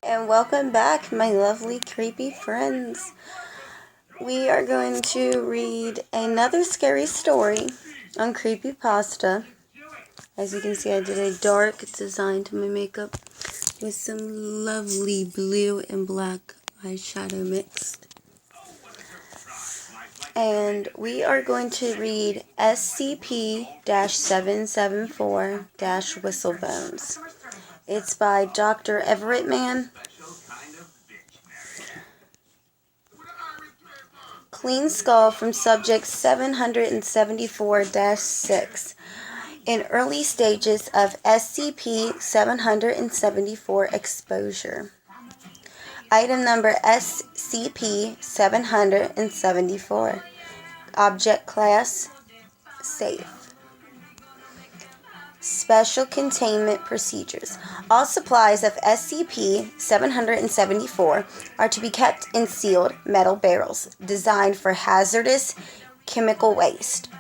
And welcome back, my lovely creepy friends. We are going to read another scary story on creepypasta. As you can see, I did a dark design to my makeup with some lovely blue and black eyeshadow mixed. And we are going to read SCP-774-whistlebones. It's by Dr. Dreverettmann. Clean skull from subject 774-6. In early stages of SCP-774 exposure. Item number SCP-774. Object class safe. Special containment procedures. All supplies of SCP-774 are to be kept in sealed metal barrels designed for hazardous chemical waste.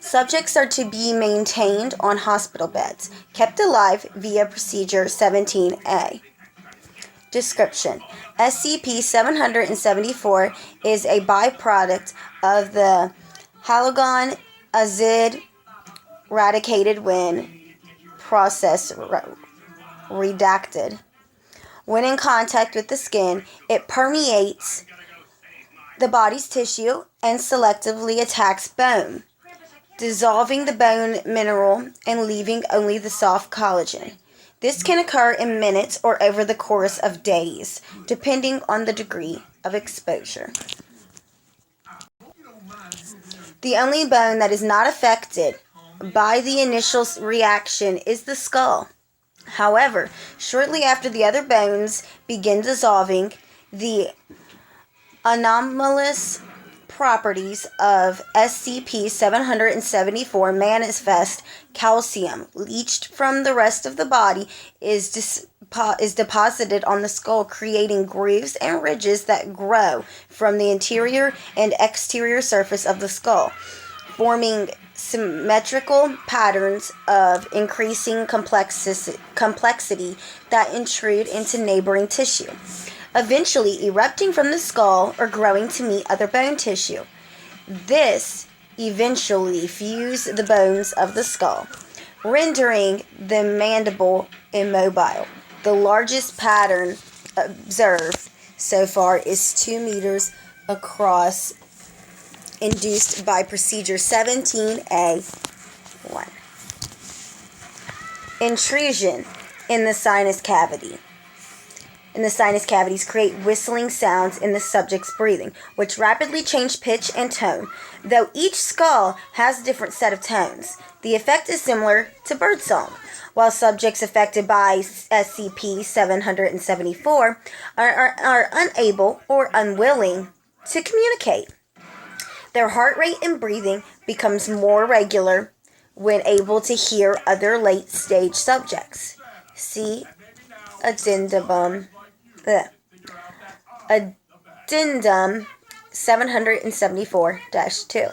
Subjects are to be maintained on hospital beds, kept alive via Procedure 17A. Description: SCP-774 is a byproduct of the halogen azide radicated when process redacted. When in contact with the skin, it permeates the body's tissue and selectively attacks bone, dissolving the bone mineral and leaving only the soft collagen. This can occur in minutes or over the course of days, depending on the degree of exposure. The only bone that is not affected by the initial reaction is the skull. However, shortly after the other bones begin dissolving, the anomalous properties of SCP-774 manifest. Calcium leached from the rest of the body is deposited on the skull, creating grooves and ridges that grow from the interior and exterior surface of the skull, forming symmetrical patterns of increasing complexity that intrude into neighboring tissue, eventually erupting from the skull or growing to meet other bone tissue. This eventually fuse the bones of the skull, rendering the mandible immobile. The largest pattern observed so far is 2 meters across, induced by Procedure 17A1. Intrusion in the sinus cavity. The sinus cavities create whistling sounds in the subject's breathing, which rapidly change pitch and tone. Though each skull has a different set of tones, the effect is similar to birdsong. While subjects affected by SCP-774 are unable or unwilling to communicate, their heart rate and breathing becomes more regular when able to hear other late-stage subjects. See Addendum 774-2.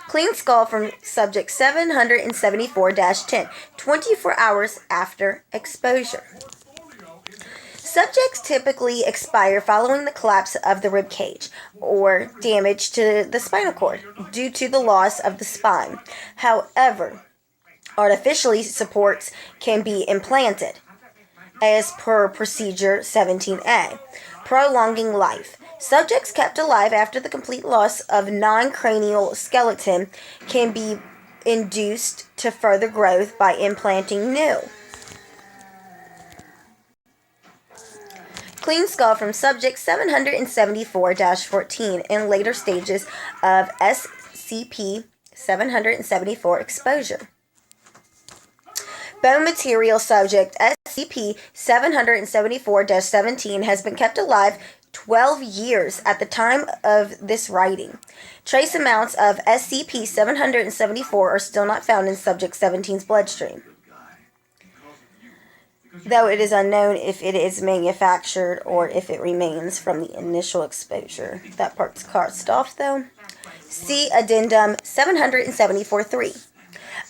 Clean skull from subject 774-10, 24 hours after exposure. Subjects typically expire following the collapse of the rib cage or damage to the spinal cord due to the loss of the spine. However, artificial supports can be implanted, as per Procedure 17A, prolonging life. Subjects kept alive after the complete loss of non-cranial skeleton can be induced to further growth by implanting new. Clean skull from subject 774-14 in later stages of SCP-774 exposure. Bone material subject SCP-774-17 has been kept alive 12 years at the time of this writing. Trace amounts of SCP-774 are still not found in subject 17's bloodstream, though it is unknown if it is manufactured or if it remains from the initial exposure. That part's crossed off, though. See Addendum 774-3.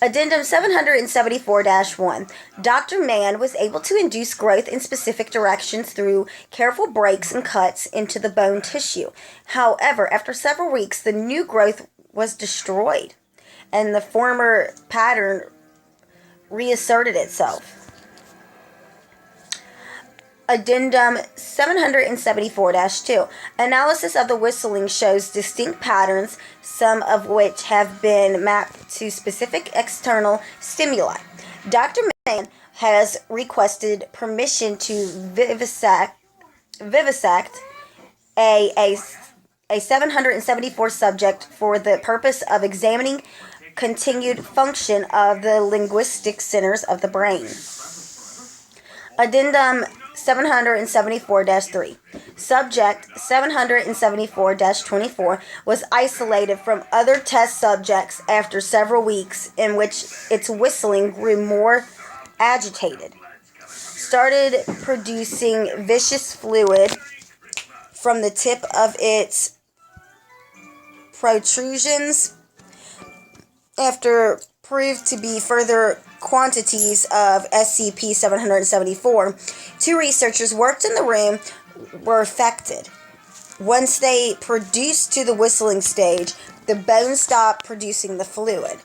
Addendum 774-1. Dr. Mann was able to induce growth in specific directions through careful breaks and cuts into the bone tissue. However, after several weeks, the new growth was destroyed, and the former pattern reasserted itself. Addendum 774-2. Analysis of the whistling shows distinct patterns, some of which have been mapped to specific external stimuli. Dr. Mann has requested permission to vivisect a 774 subject for the purpose of examining continued function of the linguistic centers of the brain. Addendum 774-3. Subject 774-24 was isolated from other test subjects after several weeks in which its whistling grew more agitated. Started producing viscous fluid from the tip of its protrusions after proved to be further quantities of SCP-774. Two researchers worked in the room were affected. Once they produced to the whistling stage, the bone stopped producing the fluid.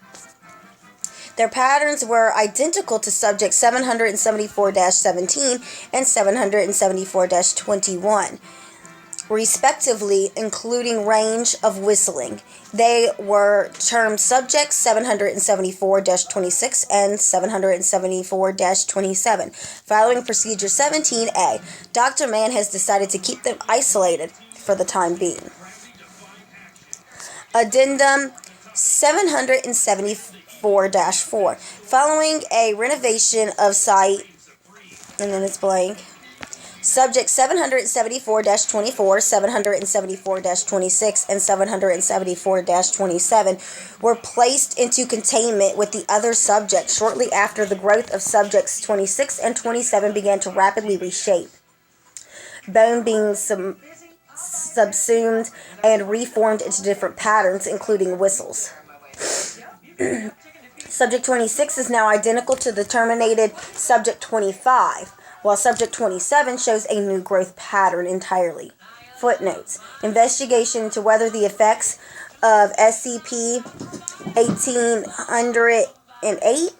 Their patterns were identical to subject 774-17 and 774-21. Respectively, including range of whistling. They were termed subjects 774-26 and 774-27. Following procedure 17A, Dr. Mann has decided to keep them isolated for the time being. Addendum 774-4. Following a renovation of site, and then it's blank, subject 774-24, 774-26, and 774-27 were placed into containment with the other subjects shortly after the growth of subjects 26 and 27 began to rapidly reshape. Bone being subsumed and reformed into different patterns, including whistles. Subject 26 is now identical to the terminated subject 25. While subject 27 shows a new growth pattern entirely. Footnotes. Investigation into whether the effects of SCP-1808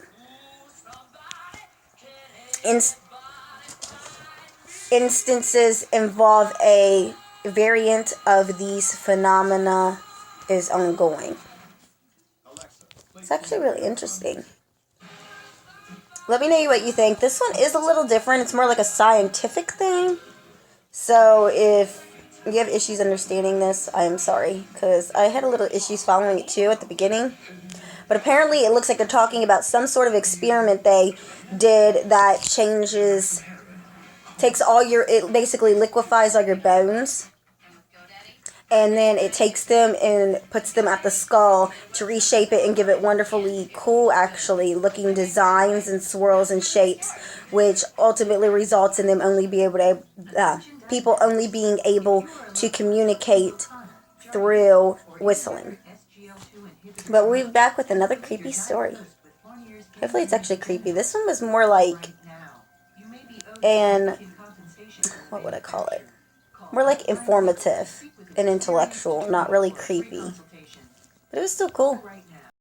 instances involve a variant of these phenomena is ongoing. It's actually really interesting. Let me know what you think. This one is a little different. It's more like a scientific thing. So if you have issues understanding this, I'm sorry. Because I had a little issues following it too at the beginning. But apparently it looks like they're talking about some sort of experiment they did that it basically liquefies all your bones. And then it takes them and puts them at the skull to reshape it and give it wonderfully cool, actually, looking designs and swirls and shapes, which ultimately results in them people only being able to communicate through whistling. But we'll be back with another creepy story. Hopefully it's actually creepy. This one was more like what would I call it? More like informative and intellectual, not really creepy. But it was still cool.